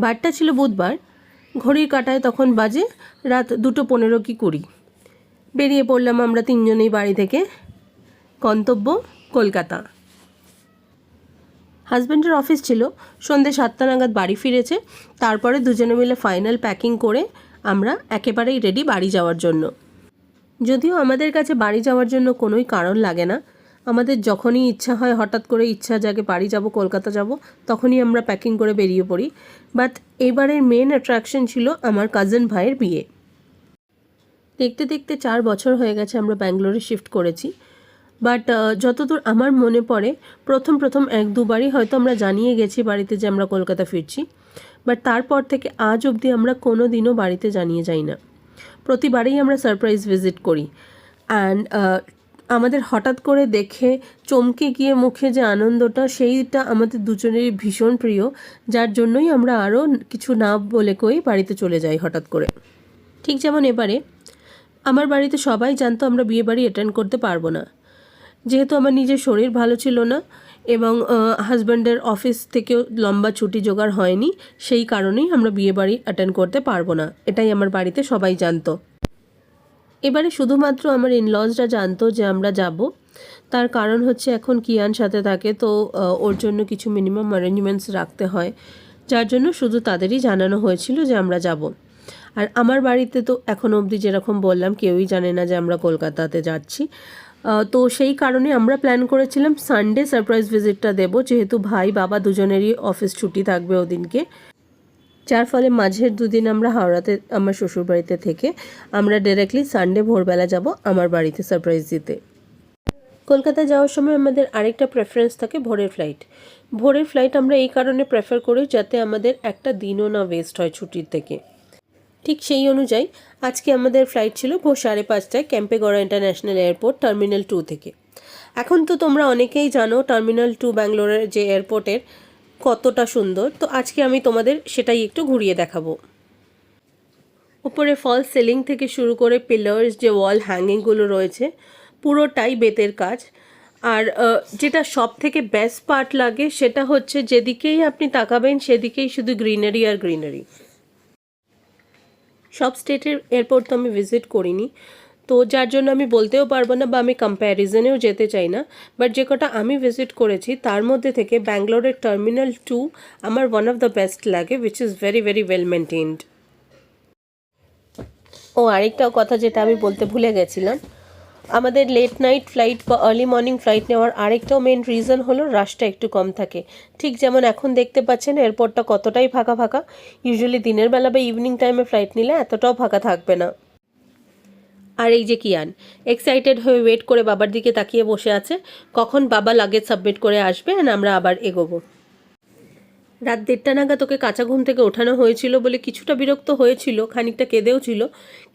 বারটা ছিল বুধবার। ঘড়ির কাঁটায় তখন বাজে রাত 2:15 কি 20। বেরিয়ে পড়লাম আমরা তিনজনেই বাড়ি থেকে। গন্তব্য কলকাতা। হাজব্যান্ডের অফিস ছিল, সন্ধ্যে 7টা নাগাদ বাড়ি ফিরেছে। তারপরে দুজনে মিলে ফাইনাল প্যাকিং করে আমরা একেবারেই রেডি বাড়ি যাওয়ার জন্য। যদিও আমাদের কাছে বাড়ি যাওয়ার জন্য কোনোই কারণ লাগে না, আমাদের যখনই ইচ্ছা হয়, হঠাৎ করে ইচ্ছা জাগে বাড়ি যাব, কলকাতা যাব, তখনই আমরা প্যাকিং করে বেরিয়ে পড়ি। বাট এবারের মেন অ্যাট্রাকশন ছিল আমার কাজিন ভাইয়ের বিয়ে। দেখতে দেখতে 4 বছর হয়ে গেছে আমরা ব্যাঙ্গালোরে শিফট করেছি। বাট যতদূর আমার মনে পড়ে, প্রথম 1-2 বারই হয়তো আমরা জানিয়ে গেছি বাড়িতে যে আমরা কলকাতা ফিরছি। বাট তারপর থেকে আজ অবধি আমরা কোনো দিনও বাড়িতে জানিয়ে যাই না। প্রতিবারেই আমরা সারপ্রাইজ ভিজিট করি। অ্যান্ড আমাদের হঠাৎ করে দেখে চমকে গিয়ে মুখে যে আনন্দটা, সেইটা আমাদের দুজনেরই ভীষণ প্রিয়, যার জন্যই আমরা আরও কিছু না বলে কই বাড়িতে চলে যাই হঠাৎ করে। ঠিক যেমন এবারে আমার বাড়িতে সবাই জানতো আমরা বিয়ে বাড়ি অ্যাটেন্ড করতে পারবো না, যেহেতু আমার নিজের শরীর ভালো ছিল না এবং হাজব্যান্ডের অফিস থেকেও লম্বা ছুটি জোগাড় হয়নি, সেই কারণেই আমরা বিয়ে বাড়ি অ্যাটেন্ড করতে পারবো না, এটাই আমার বাড়িতে সবাই জানতো। এবারে শুধুমাত্র আমার ইনলজরা জানতো যে আমরা যাব। তার কারণ হচ্ছে এখন কিয়ান সাথে থাকে, তো ওর জন্য কিছু মিনিমাম অ্যারেঞ্জমেন্টস রাখতে হয়, যার জন্য শুধু তাদেরই জানানো হয়েছিল যে আমরা যাব। আর আমার বাড়িতে তো এখন অবধি যেরকম বললাম কেউই জানে না যে আমরা কলকাতাতে যাচ্ছি। তো সেই কারণে আমরা প্ল্যান করেছিলাম সানডে সারপ্রাইজ ভিজিটটা দেব, যেহেতু ভাই বাবা দুজনেরই অফিস ছুটি থাকবে ওদিনকে। যার ফলে মাঝের 2 দিন আমরা হাওড়াতে আমার শ্বশুরবাড়িতে থেকে আমরা ডাইরেক্টলি সানডে ভোরবেলা যাব আমার বাড়িতে সারপ্রাইজ দিতে। কলকাতা যাওয়ার সময় আমাদের আরেকটা প্রেফারেন্স থাকে ভোরের ফ্লাইট। ভোরের ফ্লাইট আমরা এই কারণে প্রেফার করি যাতে আমাদের একটা দিনও না ওয়েস্ট হয় ছুটির থেকে। ঠিক সেই অনুযায়ী আজকে আমাদের ফ্লাইট ছিল ভোর 5:30টায় ক্যাম্পেগড়া ইন্টারন্যাশনাল এয়ারপোর্ট টার্মিনাল 2 থেকে। এখন তো তোমরা অনেকেই জানো টার্মিনাল 2 ব্যাঙ্গালোরের যে এয়ারপোর্টের কতটা সুন্দর, তো আজকে আমি তোমাদের সেটাই একটু ঘুরিয়ে দেখাবো। উপরে ফল সিলিং থেকে শুরু করে পিলার্স, যে ওয়াল হ্যাঙ্গিংগুলো রয়েছে, পুরোটাই বেতের কাজ। আর যেটা সব থেকে বেস্ট পার্ট লাগে সেটা হচ্ছে যেদিকেই আপনি তাকাবেন সেদিকেই শুধু গ্রিনারি আর গ্রিনারি। সব স্টেটের এয়ারপোর্ট তো আমি ভিজিট করিনি, তো যার জন্য আমি বলতেও পারবো না বা আমি কম্প্যারিজনেও যেতে চাই না। বাট যে কটা আমি ভিজিট করেছি তার মধ্যে থেকে ব্যাঙ্গালোরের টার্মিনাল 2 আমার ওয়ান অফ দ্য বেস্ট লাগে, which is very very well maintained. ও আরেকটাও কথা যেটা আমি বলতে ভুলে গেছিলাম, আমাদের লেট নাইট ফ্লাইট বা আর্লি মর্নিং ফ্লাইট নেওয়ার আরেকটাও মেন রিজন হলো রাশটা একটু কম থাকে। ঠিক যেমন এখন দেখতে পাচ্ছেন এয়ারপোর্টটা কতটাই ফাঁকা ফাঁকা। ইউজুয়ালি দিনের বেলা বা ইভিনিং টাইমে ফ্লাইট নিলে এতটাও ফাঁকা থাকবে না। আর এই যে কিয়ান এক্সাইটেড হয়ে ওয়েট করে বাবার দিকে তাকিয়ে বসে আছে, কখন বাবা লাগেজ সাবমিট করে আসবে আর আমরা আবার এগোবো। রাত 1:30 নাগাদ ওকে কাঁচা ঘুম থেকে ওঠানো হয়েছিল বলে কিছুটা বিরক্ত হয়েছিল, খানিকটা কেঁদেও ছিল।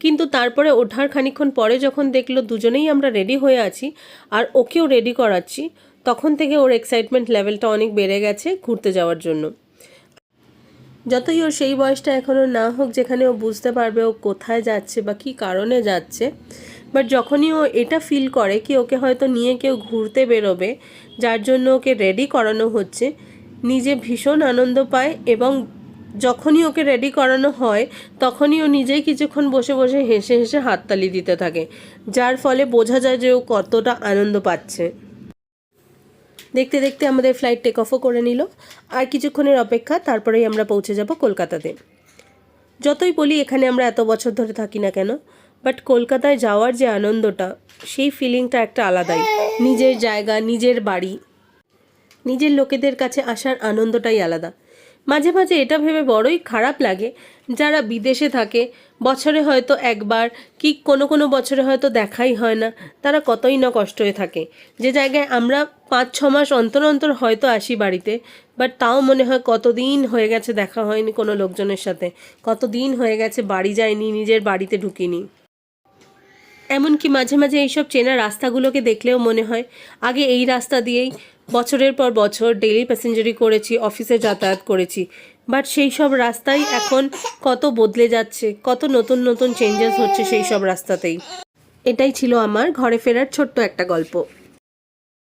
কিন্তু তারপরে ওঠার খানিকক্ষণ পরে যখন দেখলো দুজনেই আমরা রেডি হয়ে আছি আর ওকেও রেডি করাচ্ছি, তখন থেকে ওর এক্সাইটমেন্ট লেভেলটা অনেক বেড়ে গেছে ঘুরতে যাওয়ার জন্য। যতই ওর সেই বয়সটা এখনও না হোক যেখানে ও বুঝতে পারবে ও কোথায় যাচ্ছে বা কী কারণে যাচ্ছে, বাট যখনই ও এটা ফিল করে কি ওকে হয়তো নিয়ে কেউ ঘুরতে বেরোবে, যার জন্য ওকে রেডি করানো হচ্ছে, নিজে ভীষণ আনন্দ পায়। এবং যখনই ওকে রেডি করানো হয় তখনই ও নিজেই কিছুক্ষণ বসে বসে হেসে হেসে হাততালি দিতে থাকে, যার ফলে বোঝা যায় যে ও কতটা আনন্দ পাচ্ছে। দেখতে দেখতে আমাদের ফ্লাইট টেক অফও করে নিল। আর কিছুক্ষণের অপেক্ষা, তারপরেই আমরা পৌঁছে যাব কলকাতাতে। যতই বলি এখানে আমরা এত বছর ধরে থাকি না কেন, বাট কলকাতায় যাওয়ার যে আনন্দটা, সেই ফিলিংটা একটা আলাদাই। নিজের জায়গা, নিজের বাড়ি, নিজের লোকেদের কাছে আসার আনন্দটাই আলাদা। মাঝে মাঝে এটা ভেবে বড়ই খারাপ লাগে যারা বিদেশে থাকে, বছরে হয়তো একবার কি কোনো কোনো বছরে হয়তো দেখাই হয় না, তারা কতই না কষ্ট হয়ে থাকে। যে জায়গায় আমরা 5-6 মাস অন্তর অন্তর হয়তো আসি বাড়িতে, বাট তাও মনে হয় কতদিন হয়ে গেছে দেখা হয়নি কোনো লোকজনের সাথে, কতদিন হয়ে গেছে বাড়ি যায়নি, নিজের বাড়িতে ঢুকিনি। এমনকি মাঝে মাঝে এইসব চেনা রাস্তাগুলোকে দেখলেও মনে হয় আগে এই রাস্তা দিয়েই বছরের পর বছর ডেইলি প্যাসেঞ্জারি করেছি, অফিসে যাতায়াত করেছি, বাট সেই সব রাস্তাই এখন কত বদলে যাচ্ছে, কত নতুন নতুন চেঞ্জেস হচ্ছে সেই সব রাস্তাতেই। এটাই ছিল আমার ঘরে ফেরার ছোট্ট একটা গল্প।